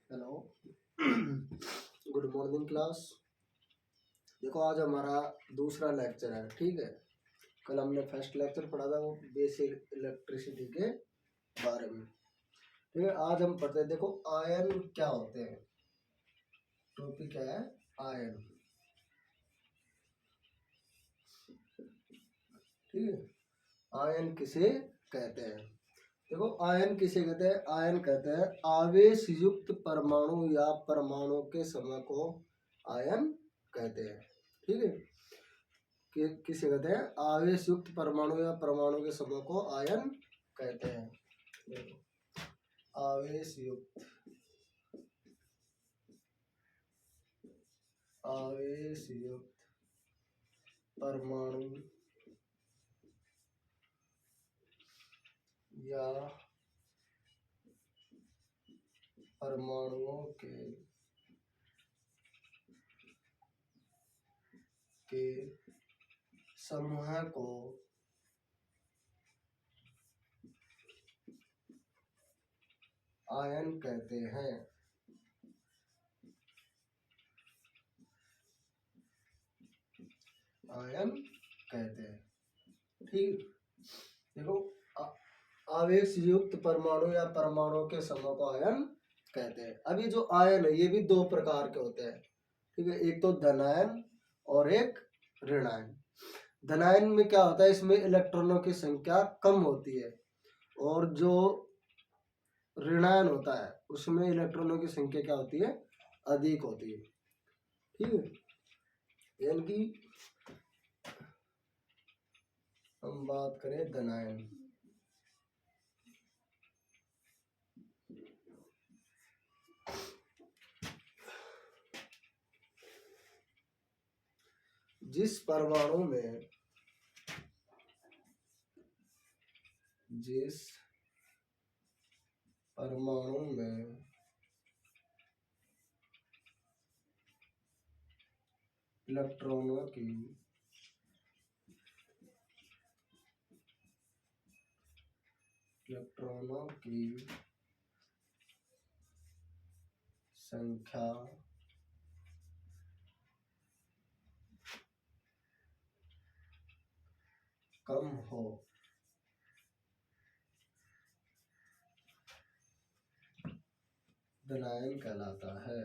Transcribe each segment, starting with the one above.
Hello. Good morning class. देखो आज हमारा दूसरा लेक्चर है, ठीक है। कल हमने फर्स्ट लेक्चर पढ़ा था वो बेसिक इलेक्ट्रिसिटी के बारे में, ठीक है। आज हम पढ़ते हैं, देखो आयन क्या होते हैं। टॉपिक क्या है? आयन, ठीक है। आयन किसे कहते हैं? देखो आयन किसे कहते हैं? आयन कहते हैं आवेश युक्त परमाणु या परमाणु के समूह को आयन कहते हैं, ठीक है। किसे कहते हैं? आवेश युक्त परमाणु या परमाणु के समूह को आयन कहते हैं। देखो आवेश युक्त परमाणु या परमाणुओं के समूह को आयन कहते हैं। आयन कहते हैं, ठीक। देखो आवेश युक्त परमाणु या परमाणु के समूह को आयन कहते हैं। अब ये जो आयन है ये भी दो प्रकार के होते हैं, ठीक है। एक तो धनायन और एक ऋणायन। धनायन में क्या होता है? इसमें इलेक्ट्रॉनों की संख्या कम होती है, और जो ऋणायन होता है उसमें इलेक्ट्रॉनों की संख्या क्या होती है? अधिक होती है, ठीक है। यानी कि हम बात करें धनायन, जिस परमाणु में इलेक्ट्रॉनों की संख्या कम हो, धनायन कहलाता है।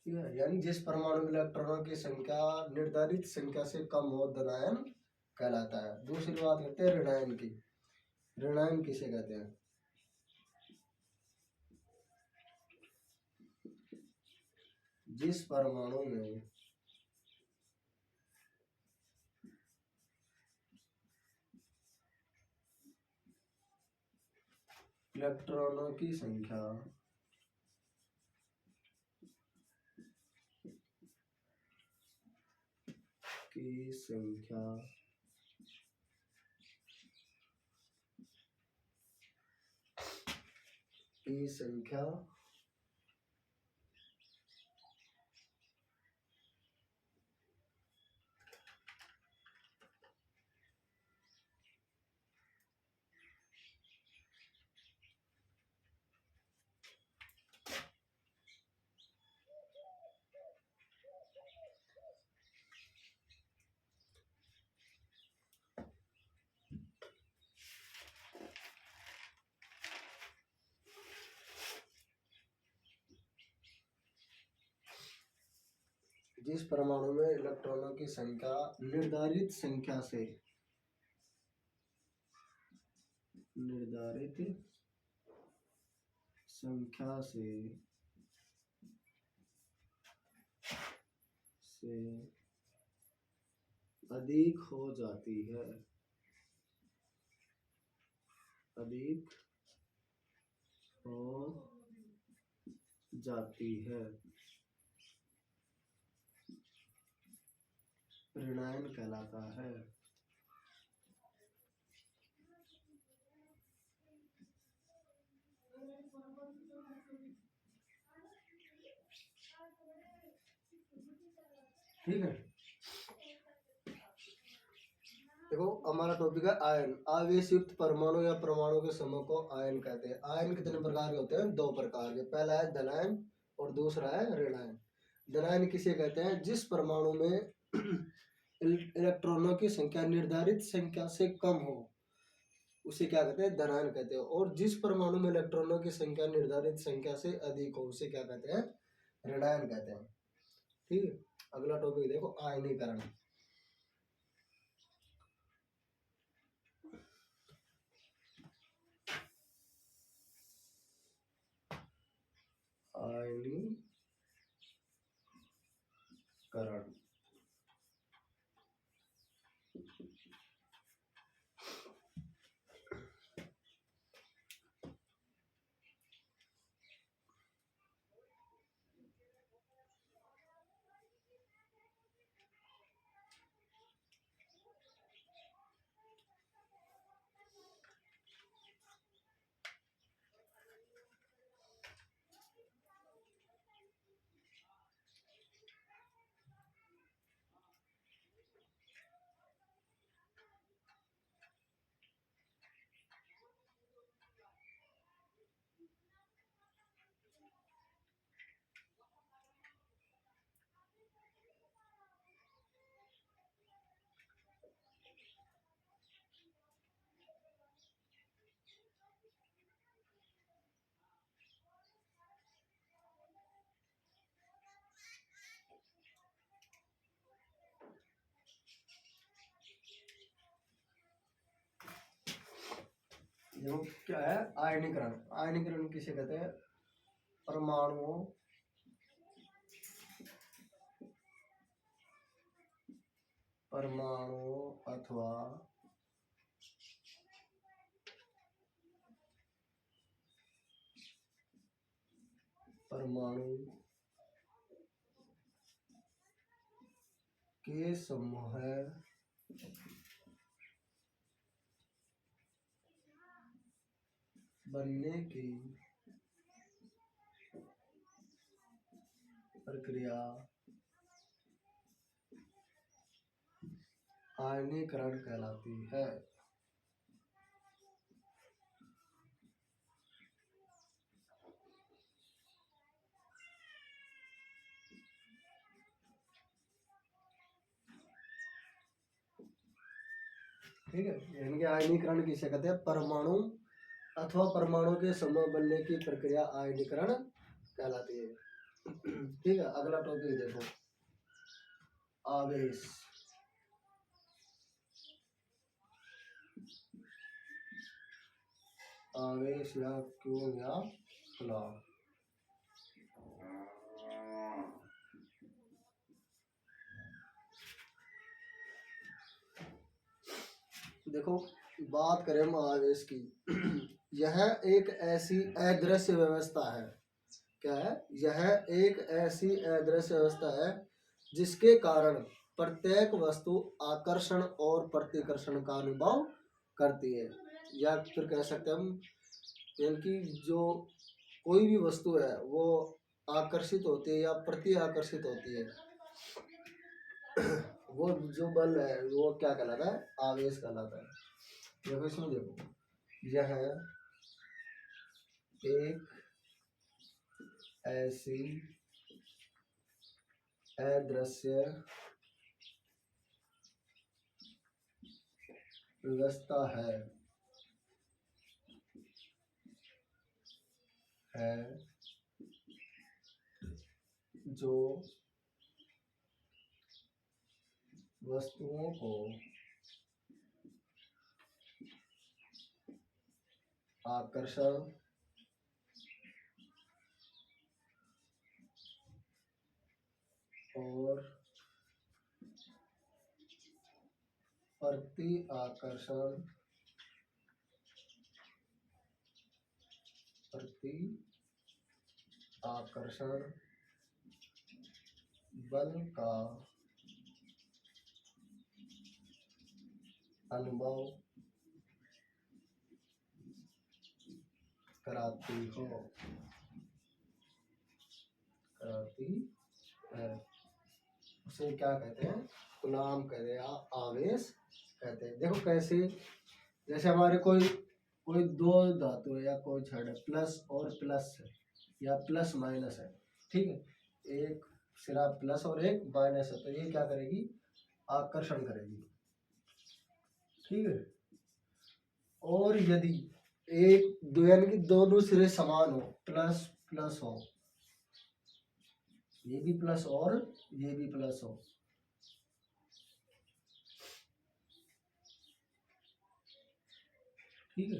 ठीक है। यानी जिस परमाणु में इलेक्ट्रॉनों की संख्या निर्धारित संख्या से कम हो, धनायन कहलाता है। दूसरी बात करते हैं ऋणायन की। ऋणायन किसे कहते हैं? जिस परमाणु में इलेक्ट्रॉनों की संख्या की संख्या जिस परमाणु में इलेक्ट्रॉनों की संख्या निर्धारित संख्या से अधिक हो जाती है, ऋणायन कहलाता है। ठीक है। देखो हमारा टॉपिक है आयन। आवेश युक्त परमाणु या परमाणु के समूह को आयन कहते हैं। आयन कितने प्रकार के होते हैं? दो प्रकार के। पहला है धनायन और दूसरा है ऋणायन। धनायन किसे कहते हैं? जिस परमाणु में इलेक्ट्रॉनों की संख्या निर्धारित संख्या से कम हो उसे क्या कहते हैं? धनायन कहते हैं। और जिस परमाणु में इलेक्ट्रॉनों की संख्या निर्धारित संख्या से अधिक हो उसे क्या कहते हैं? ऋणायन कहते हैं। ठीक है, अगला टॉपिक देखो आयनीकरण। आयनीकरण देखो क्या है आयनीकरण। आयनीकरण किसे कहते हैं? परमाणुओं अथवा परमाणु के समूह बनने की प्रक्रिया आयनीकरण कहलाती है। ठीक है, यानी कि आयनीकरण किसे कहते हैं? परमाणु अथवा परमाणु के समूह बनने की प्रक्रिया आयनीकरण कहलाती है। ठीक है, अगला टॉपिक देखो आवेश। आवेश या क्यों या फ्ला। देखो बात करें हम आवेश की। यह एक ऐसी अदृश्य व्यवस्था है। क्या है? यह एक ऐसी अदृश्य व्यवस्था है जिसके कारण प्रत्येक वस्तु आकर्षण और प्रतिकर्षण का अनुभव करती है। या फिर कह सकते हैं हम, यानी कि जो कोई भी वस्तु है वो आकर्षित होती है या प्रति आकर्षित होती है, वो जो बल है वो क्या कहलाता है? आवेश कहलाता है। देखो इसमें देखो, यह एक ऐसी अदृश्य व्यवस्था है जो वस्तुओं को आकर्षण और प्रति आकर्षण बल का अनुभव कराती है। उसे क्या कहते हैं? कूलाम कहते हैं, आवेश कहते हैं। देखो कैसे, जैसे हमारे कोई कोई दो धातु है या कोई छड़ है, प्लस और प्लस है या प्लस माइनस है, ठीक है, एक सिरा प्लस और एक माइनस है, तो ये क्या करेगी, आकर्षण करेगी, ठीक है। और यदि एक दो यानी कि दोनों सिरे समान हो, प्लस प्लस हो, ये भी प्लस और ये भी प्लस हो, ठीक है,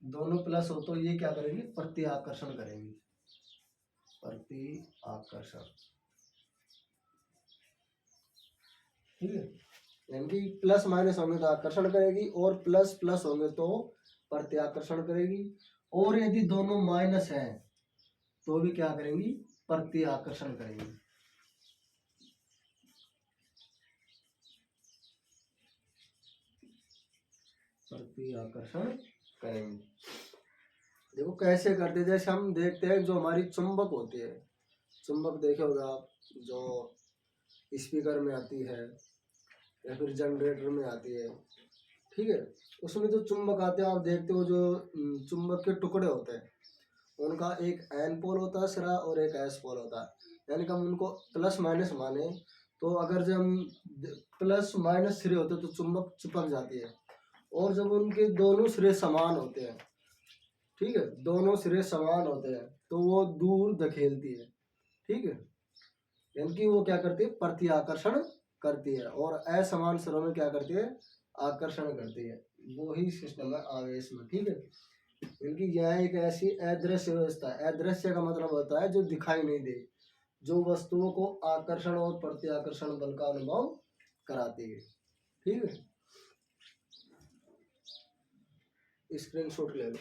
दोनों प्लस हो, तो ये क्या करेंगे, प्रति आकर्षण करेंगी, प्रति आकर्षण, ठीक है। यानी कि प्लस माइनस होंगे तो आकर्षण करेगी और प्लस प्लस होंगे तो प्रति आकर्षण करेगी, और यदि दोनों माइनस हैं तो भी क्या करेंगी, प्रति आकर्षण करेंगी, प्रति आकर्षण करेंगे। देखो कैसे करते, जैसे हम देखते हैं जो हमारी चुंबक होती है, चुंबक देखे होगा आप, जो स्पीकर में आती है या फिर जनरेटर में आती है, ठीक है, उसमें जो चुंबक आते हैं आप देखते हो, जो चुंबक के टुकड़े होते हैं, उनका एक एन पोल होता है सिरा और एक एस पोल होता है, यानी कि हम उनको प्लस माइनस माने, तो अगर जब हम प्लस माइनस सिरे होते हैं तो चुंबक चिपक जाती है, और जब उनके दोनों सिरे समान होते हैं, ठीक है, दोनों सिरे समान होते हैं तो वो दूर धकेलती है, ठीक है, यानी कि वो क्या करती है, प्रति आकर्षण करती है, और असमान सिरों में क्या करती है, आकर्षण करती है। वो ही सिस्टम है आवेश में, ठीक है। क्योंकि यह एक ऐसी अदृश्य व्यवस्था है, अदृश्य का मतलब होता है जो दिखाई नहीं दे, जो वस्तुओं को आकर्षण और प्रति आकर्षण बल का अनुभव कराती है, ठीक है। स्क्रीनशॉट ले लो।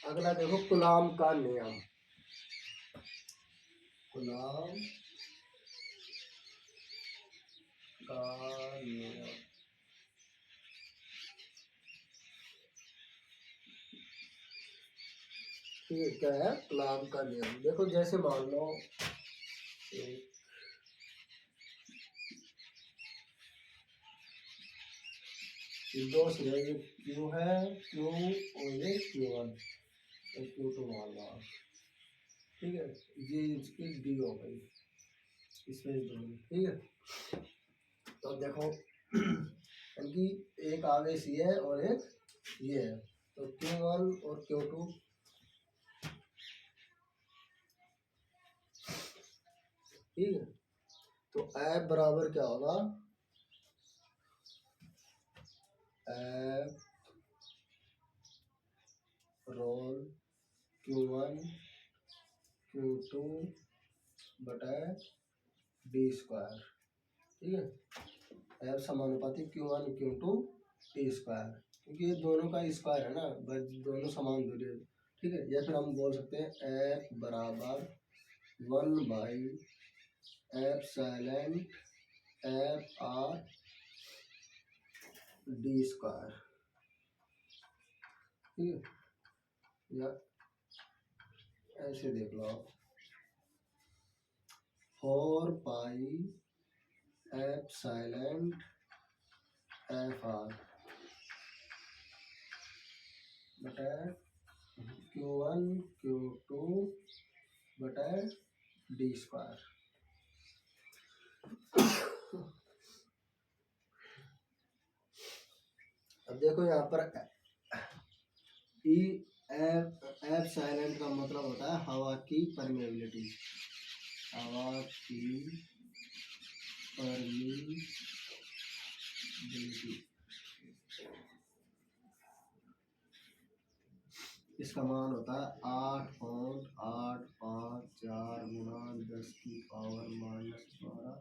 अगला देखो कूलाम का नियम, कूलाम का नियम, ठीक है, क्या है कूलाम का नियम। देखो जैसे मान लो एक दो सिरे, क्यू है, क्यू और ये Q1 और Q2 मान लो, ठीक है, ये इसकी डी हो गई, इसमें दोनों, ठीक है। तो देखो क्योंकि एक आवेश ये है और एक ये है, तो Q1 और Q2, ठीक है, तो F बराबर क्या होगा, F रोल Q1 Q2 बटा डी स्क्वायर, ठीक है, F समानुपाती Q1 Q2 डी स्क्वायर, क्योंकि ये दोनों का स्क्वायर है ना, बस दोनों समान दूरी है, ठीक है। या फिर हम बोल सकते हैं F बराबर 1/, F silent F R D square, ठीक है, या ऐसे देख लो आप, 4 पाई एफ साइलेंट एफ आर बटा Q1 Q2 बटा डी स्क्वायर। अब देखो यहाँ पर ई एफ साइलेंट का मतलब होता है हवा की परमेबिलिटी, हवा की परमेबिलिटी, इसका मान होता है 8.854 गुणा 10 की पावर -12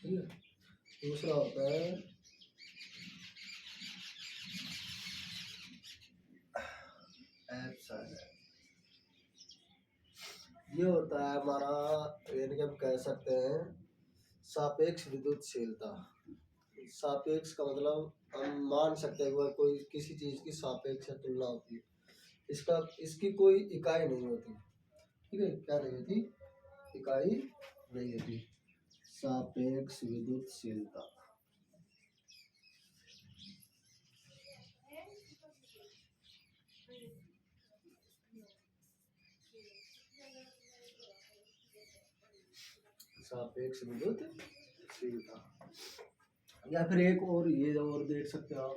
ठीक है। दूसरा होता है ये होता है हमारा, यानी कि हम कह सकते हैं सापेक्ष विद्युतशीलता। सापेक्ष का मतलब हम मान सकते हैं कि कोई किसी चीज की सापेक्ष तुलना होती है, इसका इसकी कोई इकाई नहीं होती, ठीक है। क्या नहीं होती? इकाई नहीं होती। सापेक्ष विद्युतशीलता सापेक्ष विद्युतशीलता। या फिर एक और ये और देख सकते हो आप,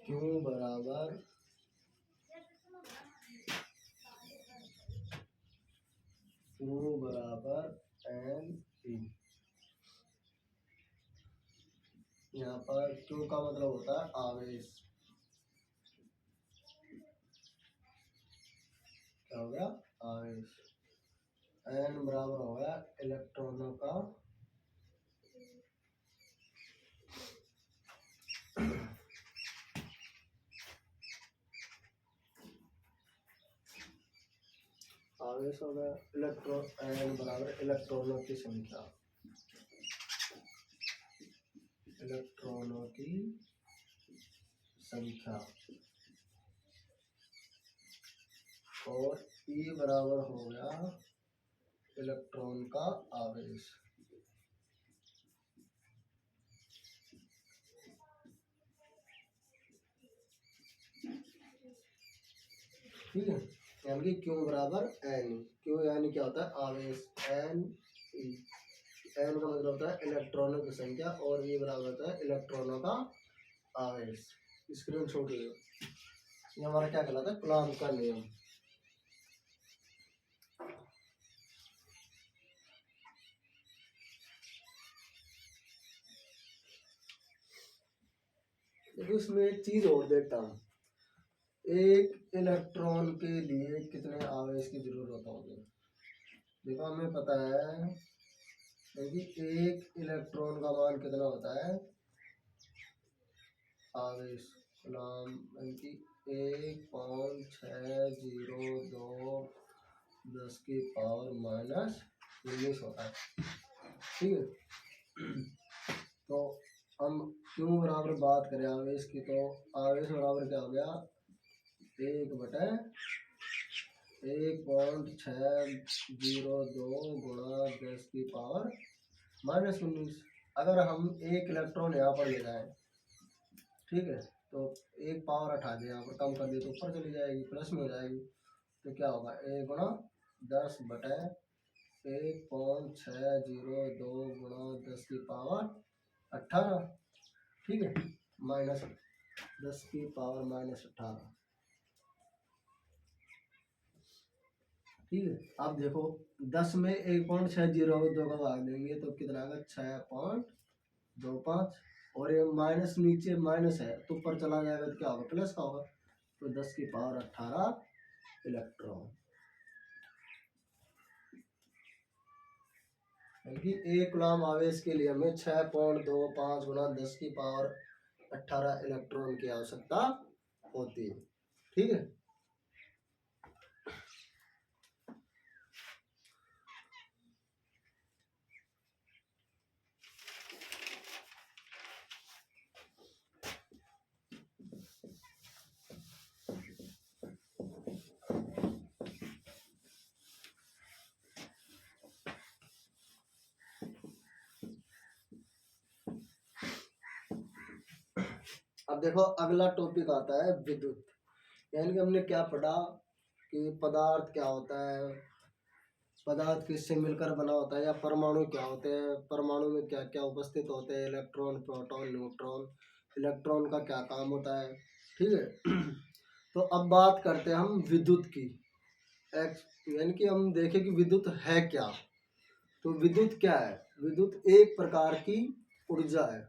Q बराबर NE। यहाँ पर Q का मतलब होता है आवेश, क्या हो गया? आवेश। N बराबर हो गया इलेक्ट्रॉनों का आवेश हो गया। इलेक्ट्रॉन N बराबर इलेक्ट्रॉनों की संख्या, इलेक्ट्रॉनों की संख्या। और E बराबर हो गया इलेक्ट्रॉन का आवेश। ठीक है, यानी कि Q बराबर N। Q यानी क्या होता है? आवेश। N E, N का मतलब होता है इलेक्ट्रॉनों की संख्या और E बराबर होता है इलेक्ट्रॉनों का आवेश। स्क्रीन शॉट ले लो। ये हमारा क्या कहलाता है? कूलॉम का नियम। देखो इसमें एक चीज और देखता हूँ, एक इलेक्ट्रॉन के लिए कितने आवेश की जरूरत होगी। देखो हमें पता है कि एक इलेक्ट्रॉन का मान कितना होता है? आवेश कूलॉम की 1.602 10 की पावर -19 होता है, ठीक है। तो हम क्यों बराबर बात करें आवेश की, तो आवेश बराबर क्या हो गया? 1/1.602 गुणा 10 की पावर -19। अगर हम एक इलेक्ट्रॉन यहाँ पर ले जाए, ठीक है, तो एक पावर हटा दिया, यहाँ पर कम कर दिया तो ऊपर चली जाएगी, प्लस में हो जाएगी। तो क्या होगा? 1 गुणा 10/1.602 गुणा 10 की पावर 18, ठीक है, -10 की पावर -18, ठीक है। अब देखो 10 में 1.602 का भाग देंगे तो कितना आएगा? 6.25। और ये माइनस, नीचे माइनस है तो ऊपर चला जाएगा तो क्या होगा? प्लस का होगा। तो 10 की पावर 18 इलेक्ट्रॉन, क्योंकि एक कूलॉम आवेश के लिए हमें 6.25 गुणा 10 की पावर 18 इलेक्ट्रॉन की आवश्यकता होती है, ठीक है। अब देखो अगला टॉपिक आता है विद्युत। यानी कि हमने क्या पढ़ा कि पदार्थ क्या होता है, पदार्थ किससे मिलकर बना होता है, या परमाणु क्या होते हैं, परमाणु में क्या क्या उपस्थित होते हैं, इलेक्ट्रॉन, प्रोटॉन, न्यूट्रॉन, इलेक्ट्रॉन का क्या काम होता है, ठीक है। तो अब बात करते हैं हम विद्युत की। यानी कि हम देखें कि विद्युत है क्या। तो विद्युत क्या है? विद्युत एक प्रकार की ऊर्जा है।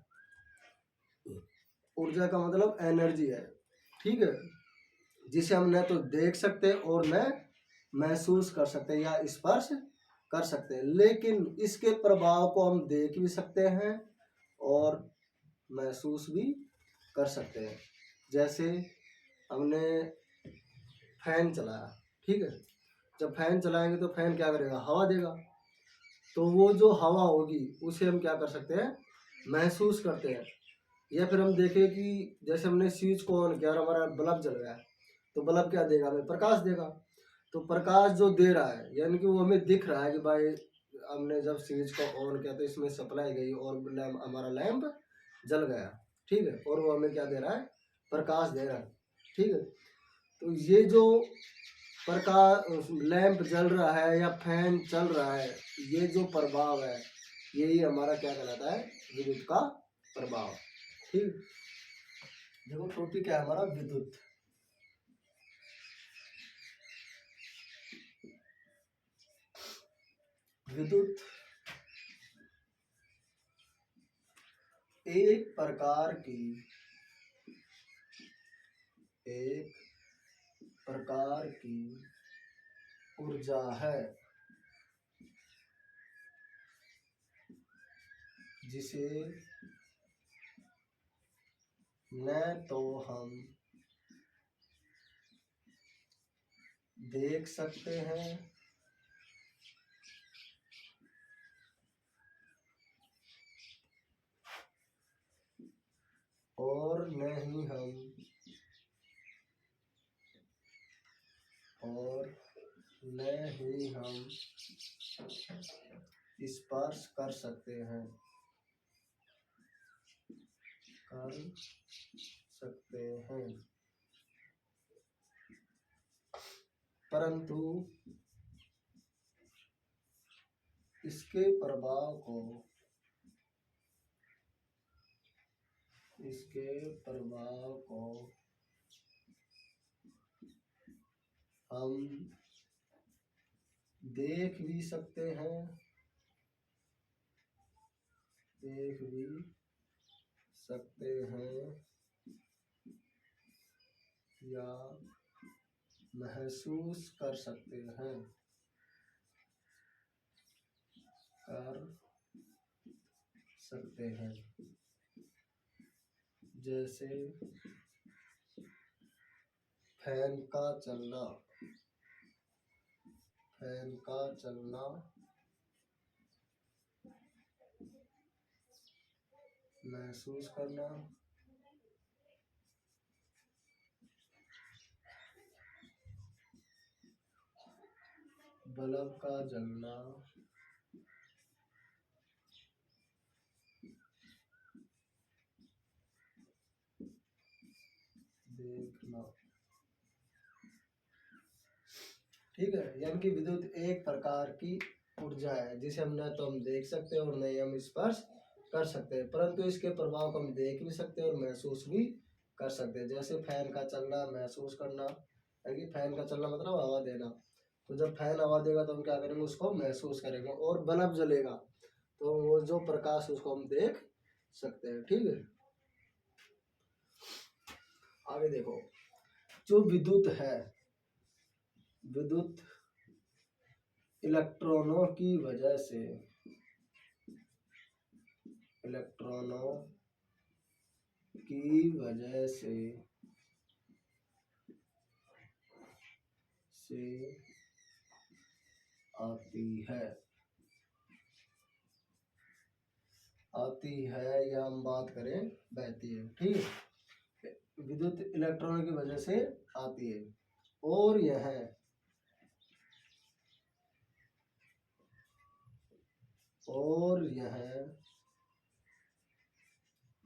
ऊर्जा का मतलब एनर्जी है, ठीक है, जिसे हम न तो देख सकते और न महसूस कर सकते या स्पर्श कर सकते हैं, लेकिन इसके प्रभाव को हम देख भी सकते हैं और महसूस भी कर सकते हैं। जैसे हमने फैन चलाया, ठीक है, जब फैन चलाएंगे तो फैन क्या करेगा? हवा देगा। तो वो जो हवा होगी उसे हम क्या कर सकते हैं? महसूस करते हैं। या फिर हम देखें कि जैसे हमने स्विच को ऑन किया और हमारा बल्ब जल गया, तो बल्ब क्या देगा? हमें प्रकाश देगा। तो प्रकाश जो दे रहा है यानी कि वो हमें दिख रहा है कि भाई हमने जब स्विच को ऑन किया तो इसमें सप्लाई गई और हमारा लैंप जल गया, ठीक है, और वो हमें क्या दे रहा है? प्रकाश दे रहा है, ठीक है। तो ये जो प्रकाश लैंप जल रहा है या फैन चल रहा है, ये जो प्रभाव है यही हमारा क्या कहलाता है? विद्युत का प्रभाव, ठीक। देखो टॉपिक क्या है हमारा? विद्युत। विद्युत एक प्रकार की ऊर्जा है जिसे न तो हम देख सकते हैं और न ही हम स्पर्श कर सकते हैं, परंतु इसके प्रभाव को हम देख भी सकते हैं या महसूस कर सकते हैं, जैसे फैन का चलना महसूस करना, बल्ब का जलना, देखना, ठीक है। यानी कि विद्युत एक प्रकार की ऊर्जा है जिसे हम न तो हम देख सकते हैं और न ही हम स्पर्श कर सकते हैं, परंतु इसके प्रभाव को हम देख भी सकते हैं और महसूस भी कर सकते हैं। जैसे फैन का चलना महसूस करना, यानी कि फैन का चलना मतलब हवा देना। तो जब फैन हवा देगा तो हम क्या करेंगे? उसको महसूस करेंगे। और बल्ब जलेगा तो वो जो प्रकाश उसको हम देख सकते हैं, ठीक है। आगे देखो, जो विद्युत है, विद्युत इलेक्ट्रॉनों की वजह से आती है या हम बात करें बहती है, ठीक है। विद्युत इलेक्ट्रॉनों की वजह से आती है और यह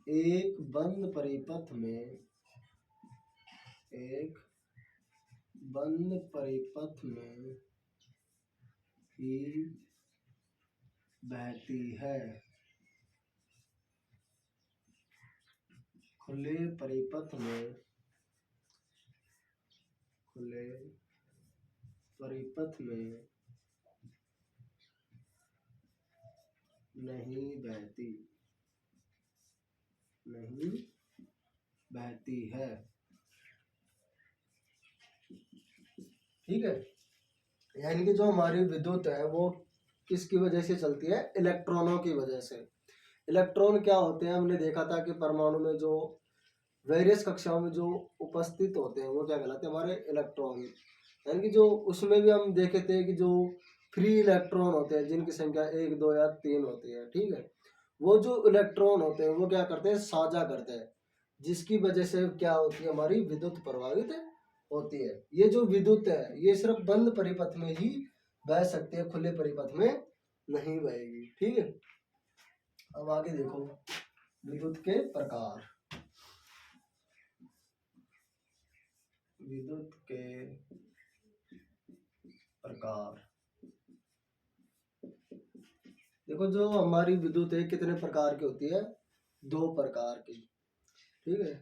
एक बंद परिपथ में ही बहती है। खुले परिपथ में नहीं बहती, नहीं बहती है। ठीक है, यानी कि जो हमारी विद्युत है वो किसकी वजह से चलती है? इलेक्ट्रॉनों की वजह से। इलेक्ट्रॉन क्या होते हैं? हमने देखा था कि परमाणु में जो वेरियस कक्षाओं में जो उपस्थित होते हैं वो क्या कहलाते हैं? हमारे इलेक्ट्रॉन। यानी कि जो उसमें भी हम देखे थे कि जो फ्री इलेक्ट्रॉन होते हैं जिनकी संख्या 1 2 या 3 होती है, ठीक है, वो जो इलेक्ट्रॉन होते हैं वो क्या करते हैं? साझा करते हैं, जिसकी वजह से क्या होती है? हमारी विद्युत प्रभावित होती है। ये जो विद्युत है ये सिर्फ बंद परिपथ में ही बह सकती है, खुले परिपथ में नहीं बहेगी। ठीक है, अब आगे देखो विद्युत के प्रकार। विद्युत के प्रकार, देखो जो हमारी विद्युत है कितने प्रकार की होती है? 2 प्रकार की। ठीक है,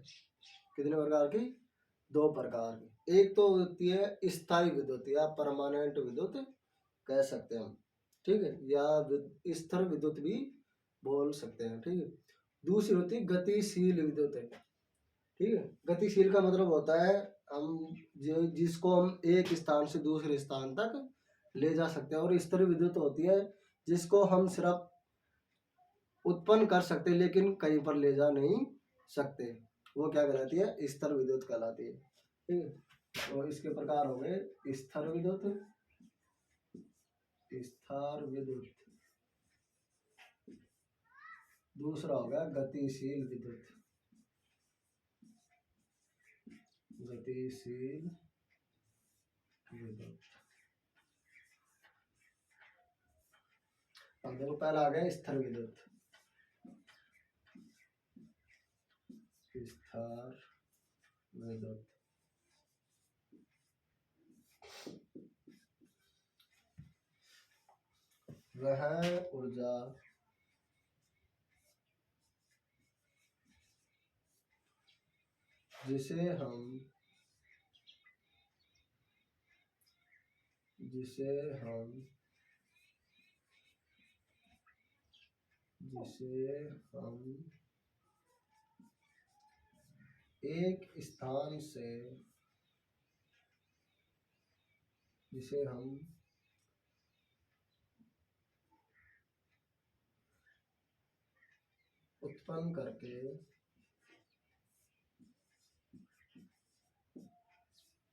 कितने प्रकार की? 2 प्रकार की। एक तो होती है स्थायी विद्युत या परमानेंट विद्युत कह सकते हैं हम, ठीक है, या स्थिर विद्युत भी बोल सकते हैं। ठीक है, दूसरी होती है गतिशील विद्युत है। ठीक है, गतिशील का मतलब होता है हम जिसको हम एक स्थान से दूसरे स्थान तक ले जा सकते हैं, और स्थिर विद्युत होती है जिसको हम सिर्फ उत्पन्न कर सकते हैं लेकिन कहीं पर ले जा नहीं सकते। वो क्या कहलाती है? स्थिर विद्युत कहलाती है। ठीक है, तो इसके प्रकार हो गए स्थिर विद्युत, स्थिर विद्युत, दूसरा हो गया गतिशील विद्युत, गतिशील विद्युत। अब देखो पहला आ गया स्थिर विद्युत, स्थिर विद्युत। वह ऊर्जा जिसे हम जिसे हम एक स्थान से जिसे हम उत्पन्न करके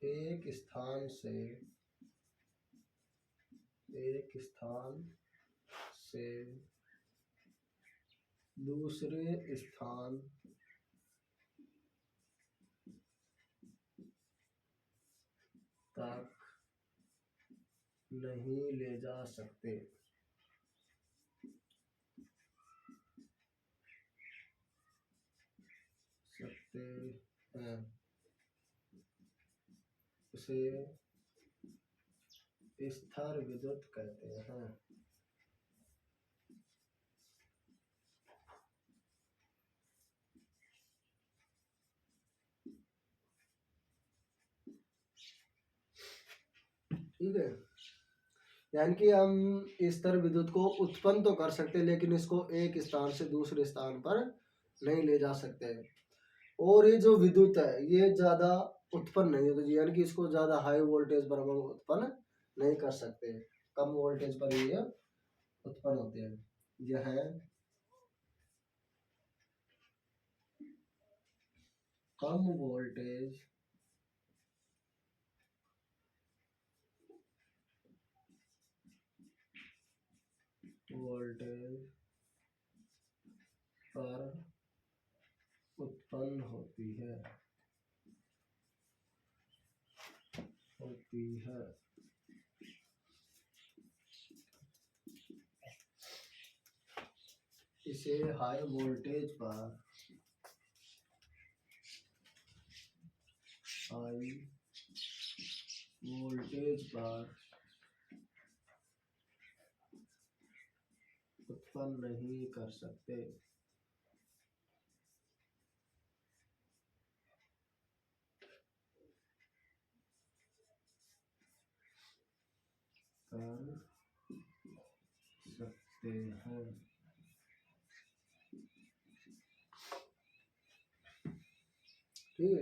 एक स्थान से दूसरे स्थान तक नहीं ले जा सकते हैं, उसे स्थिर विद्युत कहते हैं। ठीक है, यानी कि हम स्थिर विद्युत को उत्पन्न तो कर सकते हैं लेकिन इसको एक स्थान से दूसरे स्थान पर नहीं ले जा सकते। और ये जो विद्युत है ये ज्यादा उत्पन्न नहीं होती, यानी कि इसको ज्यादा हाई वोल्टेज पर हम उत्पन्न नहीं कर सकते, कम वोल्टेज पर ये उत्पन्न होते हैं। यह कम वोल्टेज पर उत्पन्न होती है। इसे हाई वोल्टेज पर उत्पन्न नहीं कर सकते। कर सकते हैं। ठीक है।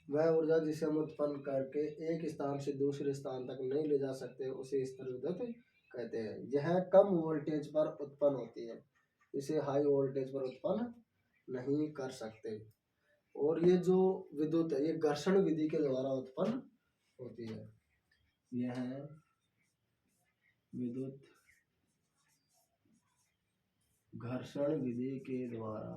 वह ऊर्जा जिसे हम उत्पन्न करके एक स्थान से दूसरे स्थान तक नहीं ले जा सकते उसे स्थिर विद्युत कहते हैं। यह कम वोल्टेज पर उत्पन्न होती है, इसे हाई वोल्टेज पर उत्पन्न नहीं कर सकते। और ये जो विद्युत है ये घर्षण विधि के द्वारा उत्पन्न होती है। यह विद्युत घर्षण विधि के द्वारा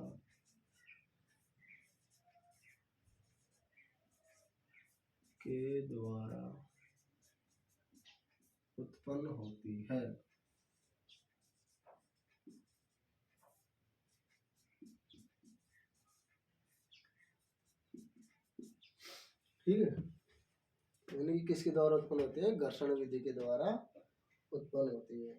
उत्पन्न होती है। ठीक है, यानी कि किसके द्वारा उत्पन्न होती है? घर्षण विधि के द्वारा उत्पन्न होती है।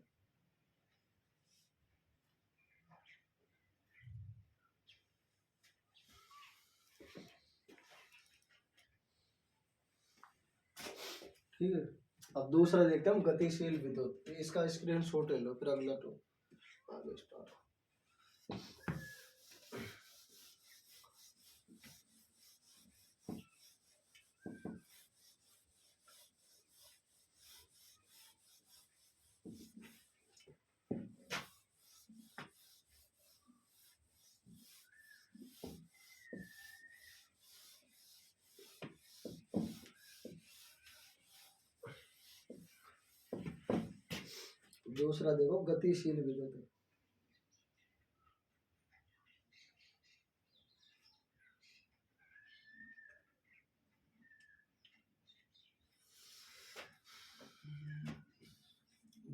ठीक है, अब दूसरा देखते हैं हम, गतिशील विद्युत। इसका स्क्रीनशॉट ले लो, फिर अगला तो आगे स्टार्ट। दूसरा देखो, गतिशील विद्युत।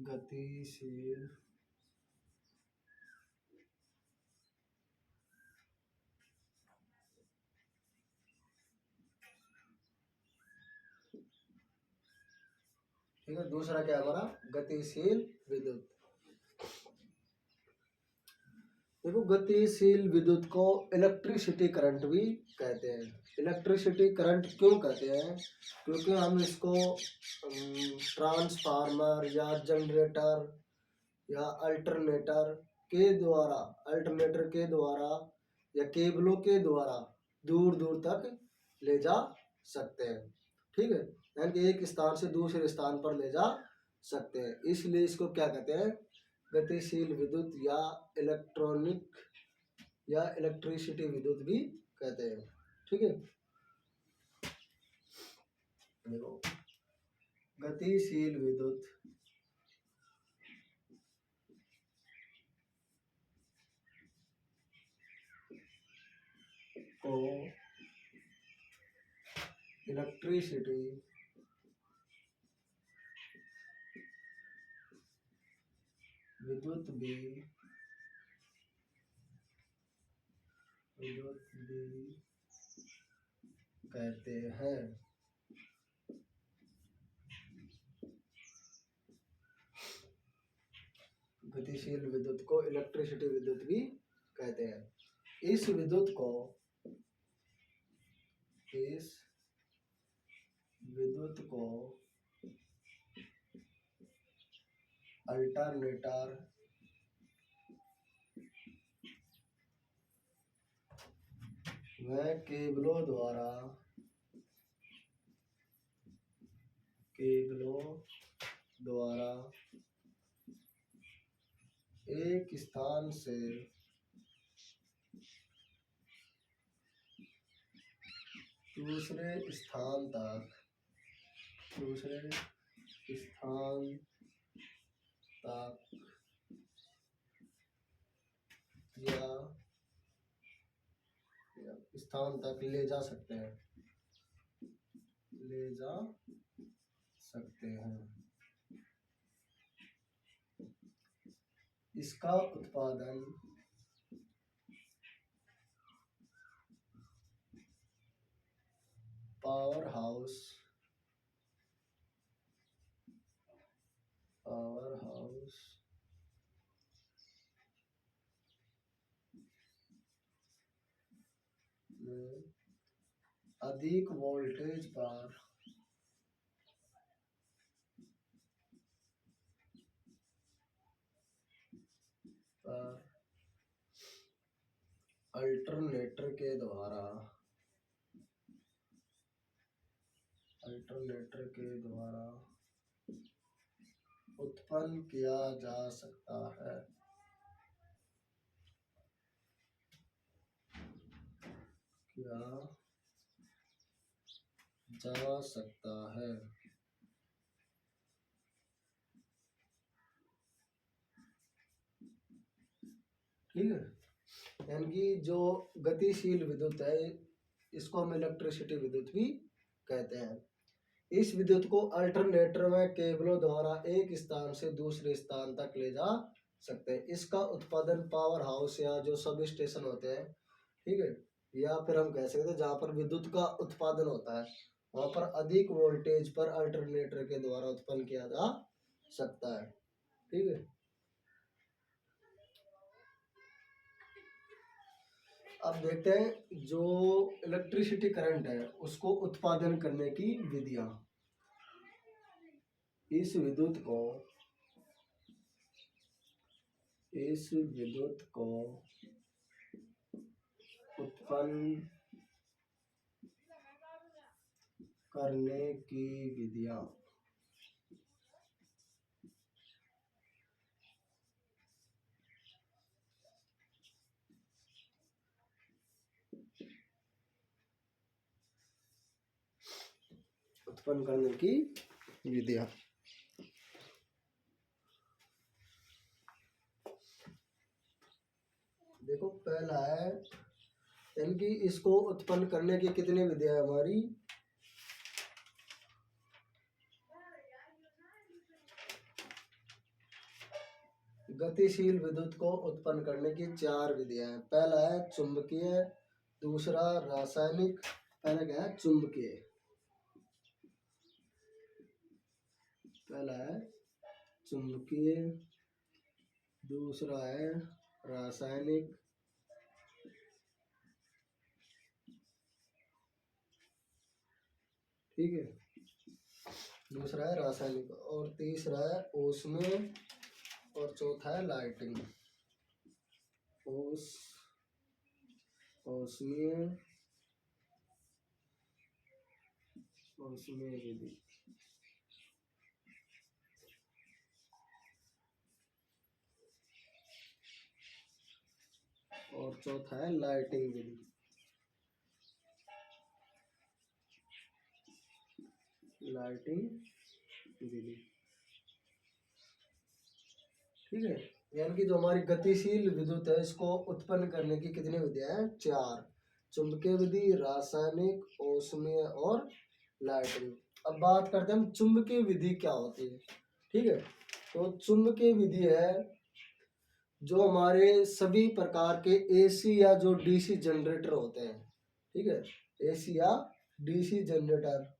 गतिशील ठीक है, दूसरा क्या है हमारा? गतिशील विद्युत। देखो, गतिशील विद्युत को इलेक्ट्रिसिटी करंट भी कहते हैं। इलेक्ट्रिसिटी करंट क्यों कहते हैं? क्योंकि हम इसको ट्रांसफार्मर या जनरेटर या अल्टरनेटर के द्वारा या केबलों के द्वारा दूर दूर तक ले जा सकते हैं। ठीक है, यानी कि एक स्थान से दूसरे स्थान पर ले जा सकते हैं, इसलिए इसको क्या कहते हैं? गतिशील विद्युत या इलेक्ट्रिसिटी विद्युत भी कहते हैं। ठीक है, देखो, गतिशील विद्युत को इलेक्ट्रिसिटी विद्युत भी कहते हैं। गतिशील विद्युत को इलेक्ट्रिसिटी विद्युत भी कहते हैं। इस विद्युत को अल्टरनेटर व केबलों द्वारा एक स्थान से दूसरे स्थान तक ले जा सकते हैं। इसका उत्पादन पावर हाउस में अधिक वोल्टेज पर अल्टरनेटर के द्वारा अल्टरनेटर के द्वारा उत्पन्न किया जा सकता है। किया जा सकता है। ठीक है, यानी कि जो गतिशील विद्युत है इसको हम इलेक्ट्रिसिटी विद्युत भी कहते हैं। इस विद्युत को अल्टरनेटर में केबलों द्वारा एक स्थान से दूसरे स्थान तक ले जा सकते हैं। इसका उत्पादन पावर हाउस या जो सब स्टेशन होते हैं, ठीक है, या फिर हम कह सकते हैं जहाँ पर विद्युत का उत्पादन होता है वहाँ पर अधिक वोल्टेज पर अल्टरनेटर के द्वारा उत्पन्न किया जा सकता है। ठीक है, अब देखते हैं जो इलेक्ट्रिसिटी करंट है उसको उत्पादन करने की विधियां। इस विद्युत को उत्पन्न करने की विधियां। उत्पन्न करने की विधियां। देखो पहला है, यानी कि इसको उत्पन्न करने की कितनी विधियां है हमारी। गतिशील विद्युत को उत्पन्न करने की 4 विधियां हैं। पहला है चुंबकीय, दूसरा रासायनिक, पहला क्या है चुंबकीय, पहला है चुंबकीय, दूसरा है रासायनिक, ठीक है, दूसरा है रासायनिक और तीसरा है ऊष्मीय और चौथा है लाइटिंग। ऊष्मीय विधि और चौथा है लाइटिंग विधि। ठीक है, यानी कि जो हमारी गतिशील विद्युत है इसको उत्पन्न करने की कितनी विधियां हैं 4। चुंबकीय विधि, रासायनिक, ऊष्मीय और लाइटिंग। अब बात करते हैं हम चुंबकीय विधि क्या होती है। ठीक है, तो चुंबकीय विधि है जो हमारे सभी प्रकार के एसी या जो डीसी जनरेटर होते हैं, ठीक है, एसी या डीसी जनरेटर,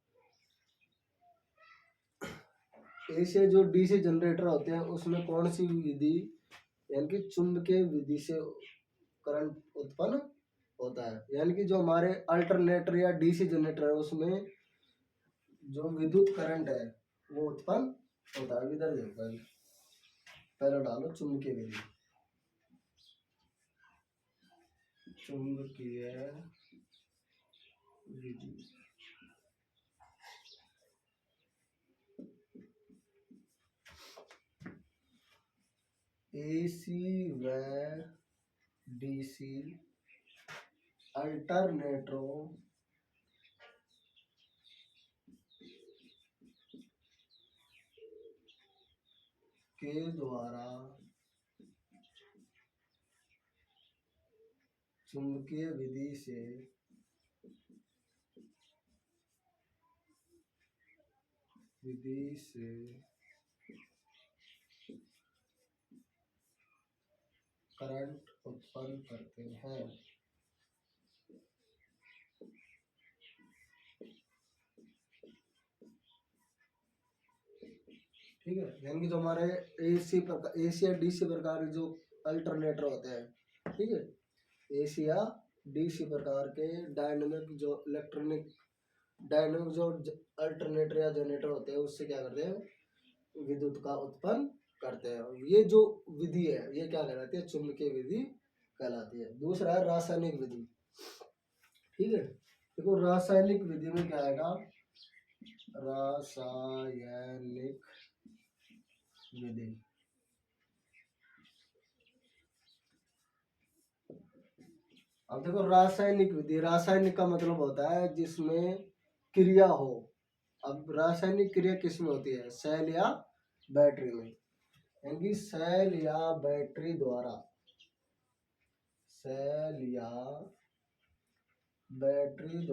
एसी जो डीसी जनरेटर होते हैं उसमें कौन सी विधि, यानी कि चुंबकीय विधि से करंट उत्पन्न होता है। यानी कि जो हमारे अल्टरनेटर या डीसी जनरेटर है उसमें जो विद्युत करंट है वो उत्पन्न होता है। इधर देखो पहले डालो चुंबकीय विधि, चुंबकीय विधि, एसी व डीसी अल्टरनेटरों के द्वारा चुंबकीय विधि से करंट उत्पन्न करते हैं। ठीक है, यानी कि जो हमारे एसी या डीसी प्रकार के जो अल्टरनेटर होते हैं, ठीक है, एसी या डीसी प्रकार के डायनेमिक जो डायनेमिक जो अल्टरनेटर या जनरेटर होते हैं उससे क्या करते हैं विद्युत का उत्पन्न करते हैं। ये जो विधि है ये क्या कहलाती है चुंबकीय विधि कहलाती है। दूसरा है रासायनिक विधि। ठीक है, देखो रासायनिक विधि में क्या आएगा, रासायनिक विधि। अब देखो रासायनिक विधि, रासायनिक का मतलब होता है जिसमें क्रिया हो। अब रासायनिक क्रिया किस में होती है? सेल या बैटरी में। यानी सेल या बैटरी द्वारा, सेल या बैटरी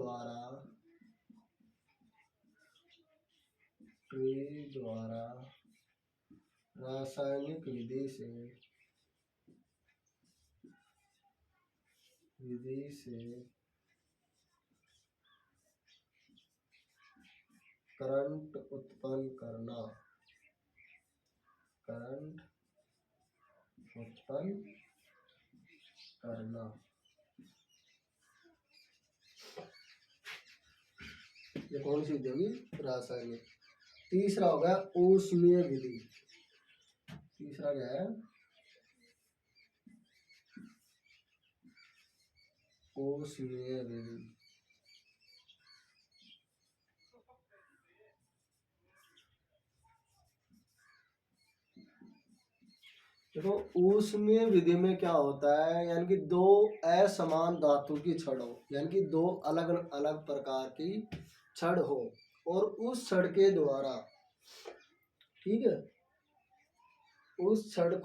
द्वारा रासायनिक विधि से करंट उत्पन्न करना, करंट उत्पन्न करना। ये कौन सी विधि होगी? रासायनिक। तीसरा हो गया ऊष्मीय विधि। तीसरा क्या है? ऊष्मीय विधि। देखो ऊष्मीय विधि में क्या होता है, यानी कि दो असमान धातु की छड़ हो, यानी कि दो अलग अलग प्रकार की छड़ हो और उस छड़ के द्वारा, ठीक है, उस छड़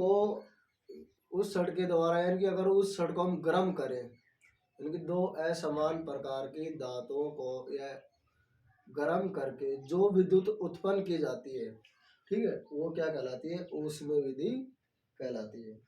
के द्वारा, यानी कि अगर उस छड़ को हम गर्म करें, यानी कि दो असमान प्रकार की धातुओं को या गर्म करके जो विद्युत उत्पन्न की जाती है, ठीक है, वो क्या कहलाती है? ऊष्मीय विधि कहलाती है।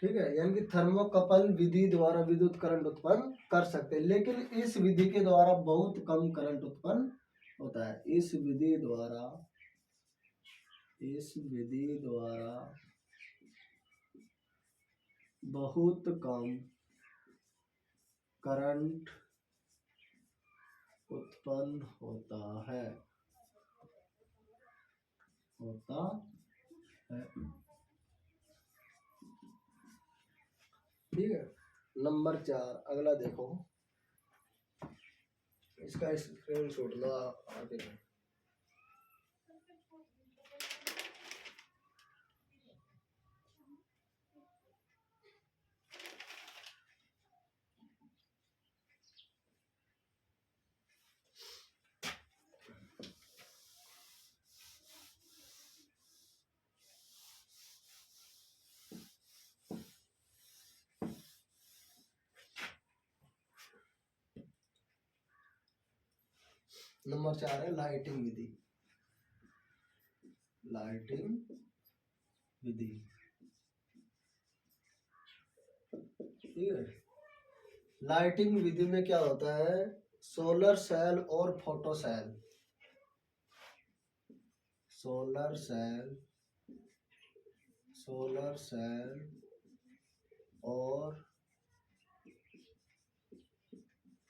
ठीक है, यानी कि थर्मोकपल विधि द्वारा विद्युत करंट उत्पन्न कर सकते हैं, लेकिन इस विधि के द्वारा बहुत कम करंट उत्पन्न होता है। इस विधि द्वारा बहुत कम करंट उत्पन्न होता है। ठीक है। नंबर 4 अगला देखो, इसका स्क्रीनशॉट लो आगे। नंबर 4 है लाइटिंग विधि। लाइटिंग विधि, ठीक है। लाइटिंग विधि में क्या होता है? सोलर सेल और फोटो सेल, सोलर सेल और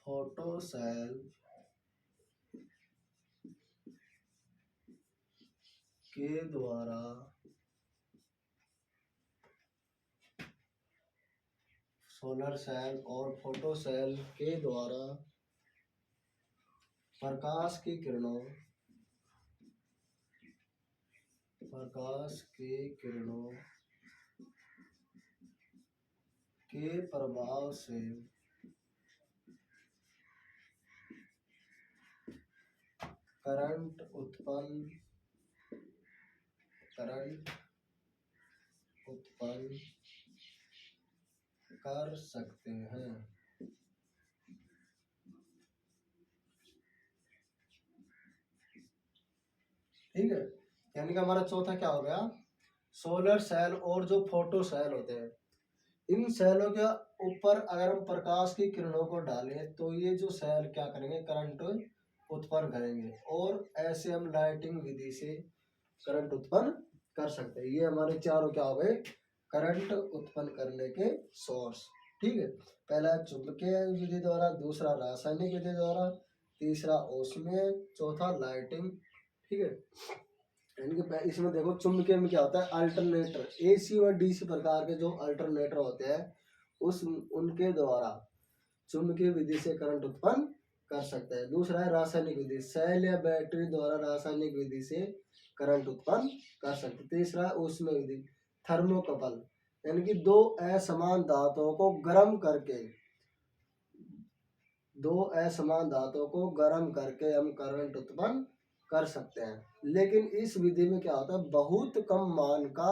फोटो सेल के द्वारा सोलर सेल और फोटो सेल के द्वारा प्रकाश की किरणों के प्रभाव से करंट उत्पन्न करंट उत्पन्न कर सकते हैं। ठीक है, यानी कि हमारा चौथा क्या हो गया, सोलर सेल और जो फोटो सेल होते हैं, इन सेलों के ऊपर अगर हम प्रकाश की किरणों को डालें तो ये जो सेल क्या करेंगे, करंट उत्पन्न करेंगे, और ऐसे हम लाइटिंग विधि से करंट उत्पन्न कर सकते हैं। ये हमारे चारों क्या हो गए, करंट उत्पन्न करने के सोर्स। ठीक है, पहला चुंबकीय विधि द्वारा, दूसरा रासायनिक विधि द्वारा, तीसरा ऊष्मीय, चौथा लाइटिंग। ठीक है, यानी कि इसमें देखो चुंबकीय में क्या होता है, अल्टरनेटर, एसी और डीसी प्रकार के जो अल्टरनेटर होते हैं उस उनके द्वारा चुंबकीय विधि से करंट उत्पन्न कर सकते हैं। दूसरा है रासायनिक विधि, सेल या बैटरी द्वारा रासायनिक विधि से करंट उत्पन्न कर सकते हैं। तीसरा ऊष्मीय विधि, थर्मोकपल, यानी कि दो असमान धातुओं को गर्म करके, दो असमान धातुओं को गर्म करके हम करंट उत्पन्न कर सकते हैं। लेकिन इस विधि में क्या होता है, बहुत कम मान का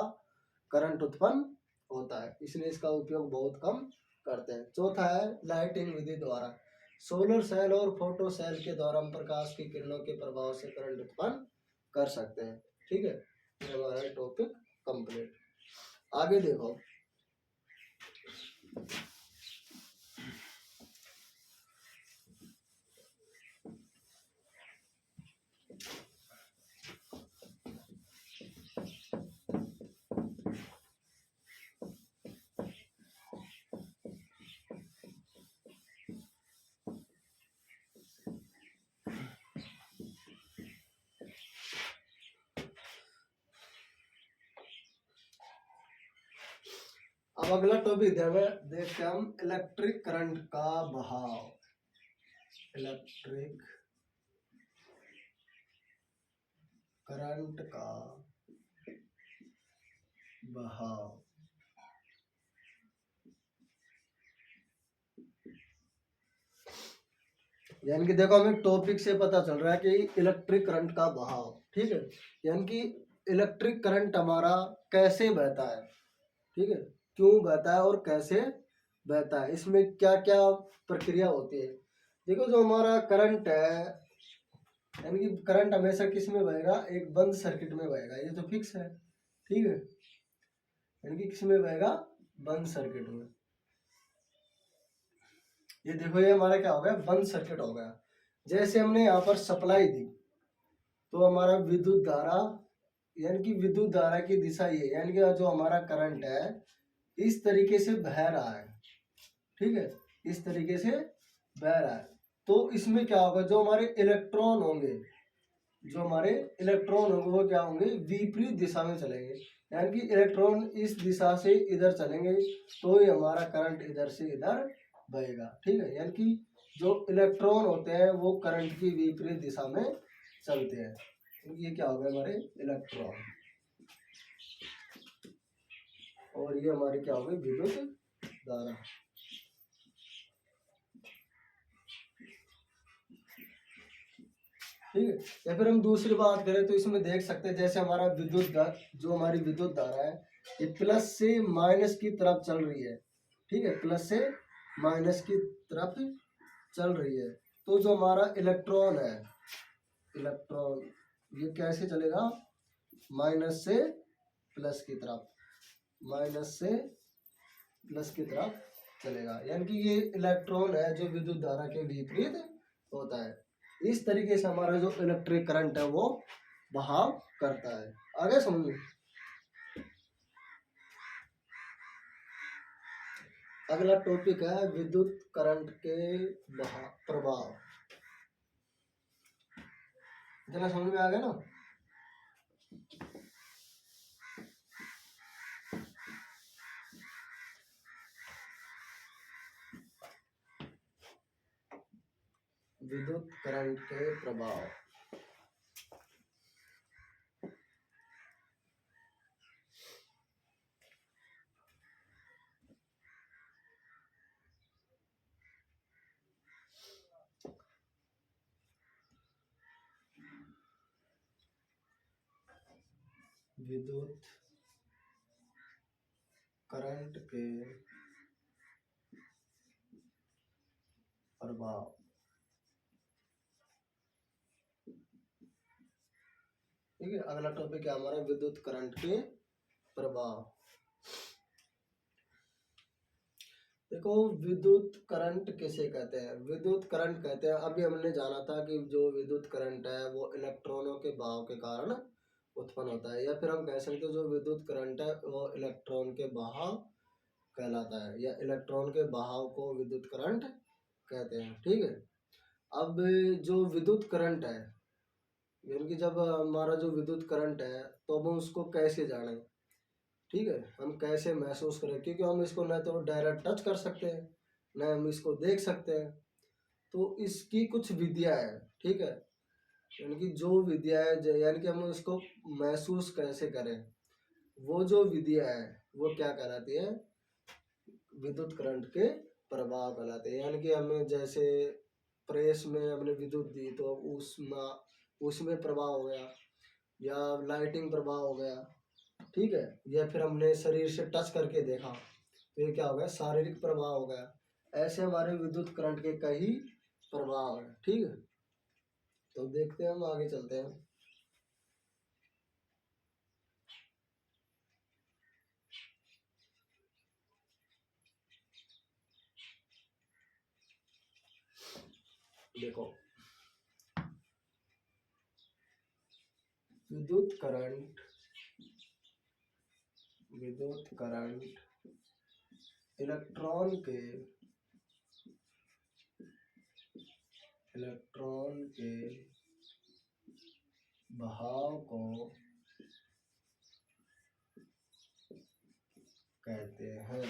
करंट उत्पन्न होता है, इसलिए इसका उपयोग बहुत कम करते हैं। चौथा है लाइटिंग विधि द्वारा, सोलर सेल और फोटो सेल के द्वारा हम प्रकाश की किरणों के प्रभाव से करंट उत्पन्न कर सकते हैं। ठीक है, ये हमारा टॉपिक कंप्लीट। आगे देखो, अब अगला टॉपिक देखते हैं हम, इलेक्ट्रिक करंट का बहाव। इलेक्ट्रिक करंट का बहाव। यानी कि देखो हमें टॉपिक से पता चल रहा है कि इलेक्ट्रिक करंट का बहाव। ठीक है, यानी कि इलेक्ट्रिक करंट हमारा कैसे बहता है, ठीक है, क्यों बहता है और कैसे बहता है, इसमें क्या क्या प्रक्रिया होती है। देखो जो हमारा करंट है, यानी कि करंट हमेशा किस में बहेगा, एक बंद सर्किट में बहेगा, ये तो फिक्स है। ठीक है, यानी कि किस में बहेगा, बंद सर्किट में। ये देखो ये हमारा क्या हो गया, बंद सर्किट हो गया। जैसे हमने यहाँ पर सप्लाई दी तो हमारा विद्युत धारा, यानी कि विद्युत धारा की दिशा ये, यानी कि जो हमारा करंट है इस तरीके से बह रहा है। ठीक है, इस तरीके से बह रहा है। तो इसमें क्या होगा, जो हमारे इलेक्ट्रॉन होंगे, जो हमारे इलेक्ट्रॉन होंगे वो क्या होंगे, विपरीत दिशा में चलेंगे। यानी कि इलेक्ट्रॉन इस दिशा से इधर चलेंगे तो ही हमारा करंट इधर से इधर बहेगा। ठीक है, यानी कि जो इलेक्ट्रॉन होते हैं वो करंट की विपरीत दिशा में चलते हैं। ये क्या हो गया, हमारे इलेक्ट्रॉन, और ये हमारे क्या हो गई, विद्युत धारा। ठीक है, या फिर हम दूसरी बात करें तो इसमें देख सकते हैं, जैसे हमारा विद्युत धारा, जो हमारी विद्युत धारा है ये प्लस से माइनस की तरफ चल रही है। ठीक है, प्लस से माइनस की तरफ चल रही है। तो जो हमारा इलेक्ट्रॉन है, इलेक्ट्रॉन ये कैसे चलेगा, माइनस से प्लस की तरफ, माइनस से प्लस की तरफ चलेगा। यानी कि ये इलेक्ट्रॉन है जो विद्युत धारा के विपरीत होता है। इस तरीके से हमारा जो इलेक्ट्रिक करंट है वो बहाव करता है। आगे समझिए, अगला टॉपिक है विद्युत करंट के प्रभाव। इतना समझ में आ गया ना। विद्युत करंट के प्रभाव, विद्युत करंट के प्रभाव। ठीक है, अगला टॉपिक है हमारा विद्युत करंट के प्रभाव। देखो विद्युत करंट किसे कहते हैं? विद्युत करंट कहते हैं, अभी हमने जाना था कि जो विद्युत करंट है वो इलेक्ट्रॉनों के बहाव के कारण उत्पन्न होता है, या फिर हम कह सकते हैं जो विद्युत करंट है वो इलेक्ट्रॉन के बहाव कहलाता है, या इलेक्ट्रॉन के बहाव को विद्युत करंट कहते हैं। ठीक है, अब जो विद्युत करंट है, यानी कि जब हमारा जो विद्युत करंट है तो हम उसको कैसे जानें? ठीक है, हम कैसे महसूस करें, क्योंकि हम इसको न तो डायरेक्ट टच कर सकते हैं, न हम इसको देख सकते हैं। तो इसकी कुछ विधियां है। ठीक है, यानी कि जो विधियां है, यानी कि हम इसको महसूस कैसे करें, वो जो विधियां है वो क्या कहलाती है? विद्युत करंट के प्रभाव कहलाते हैं। यानी कि हमें जैसे प्रेस में हमने विद्युत दी तो उसमें प्रभाव हो गया, या लाइटिंग प्रभाव हो गया। ठीक है, या फिर हमने शरीर से टच करके देखा तो ये क्या हो गया? शारीरिक प्रभाव हो गया। ऐसे हमारे विद्युत करंट के कई प्रभाव हैं। ठीक है, तो देखते हैं, हम आगे चलते हैं। देखो विद्युत करंट इलेक्ट्रॉन के बहाव को कहते हैं।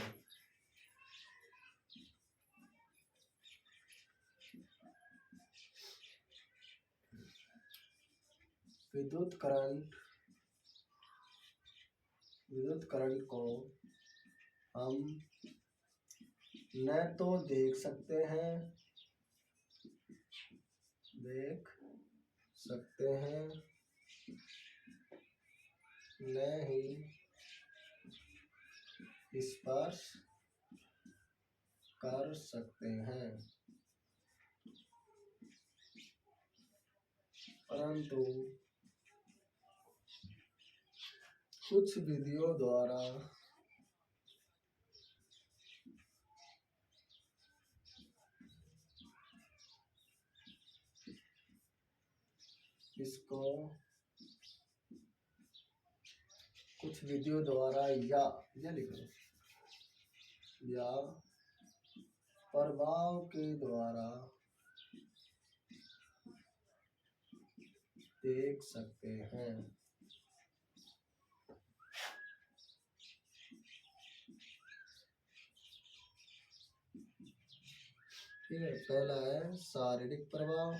विद्युत करंट को हम न तो देख सकते हैं न ही स्पर्श कर सकते हैं, परंतु कुछ विधियों द्वारा इसको या प्रभाव के द्वारा देख सकते हैं। ठीक है, पहला है शारीरिक प्रभाव।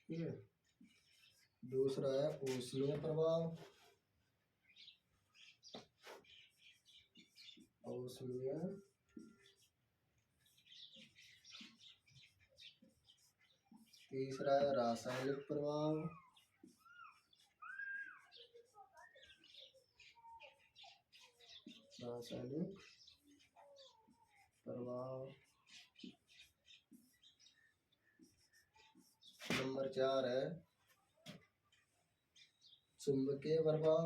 ठीक है, दूसरा है ऊष्मीय प्रभाव। तीसरा है रासायनिक प्रभाव। नंबर 4 है चुंबकीय प्रभाव।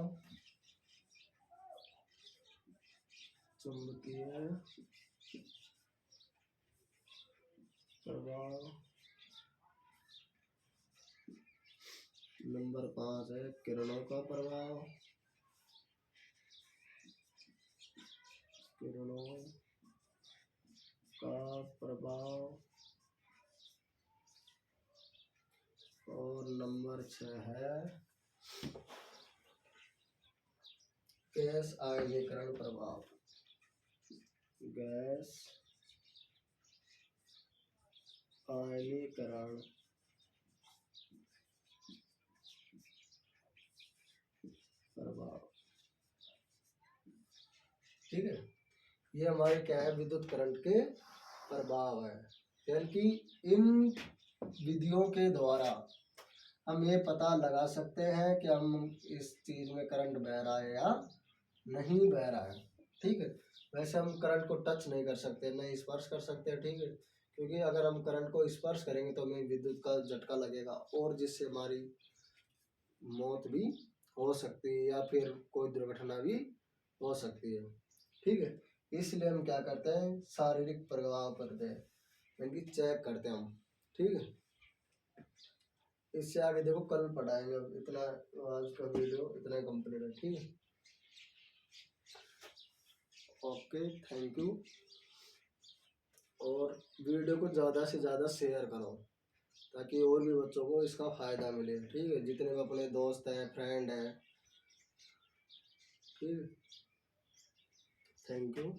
नंबर 5 है किरणों का प्रभाव। और नंबर 6 है गैस आयनीकरण प्रभाव। ठीक है, ये हमारे क्या है? विद्युत करंट के प्रभाव है। यानी कि इन विधियों के द्वारा हम ये पता लगा सकते हैं कि हम इस चीज में करंट बह रहा है या नहीं बह रहा है। ठीक है, वैसे हम करंट को टच नहीं कर सकते, नहीं स्पर्श कर सकते, ठीक है, क्योंकि अगर हम करंट को स्पर्श करेंगे तो हमें विद्युत का झटका लगेगा और जिससे हमारी मौत भी हो सकती है या फिर कोई दुर्घटना भी हो सकती है। ठीक है, इसलिए हम क्या करते हैं, शारीरिक प्रभाव करते हैं, यानी कि चेक करते हैं हम। ठीक है, इससे आगे देखो कल पढ़ाएंगे। अब इतना आज का वीडियो इतना कंप्लीट है। ठीक है, ओके, थैंक यू। और वीडियो को ज़्यादा से ज़्यादा शेयर करो ताकि और भी बच्चों को इसका फ़ायदा मिले। ठीक है, जितने भी अपने दोस्त हैं, फ्रेंड हैं। ठीक है, थैंक यू।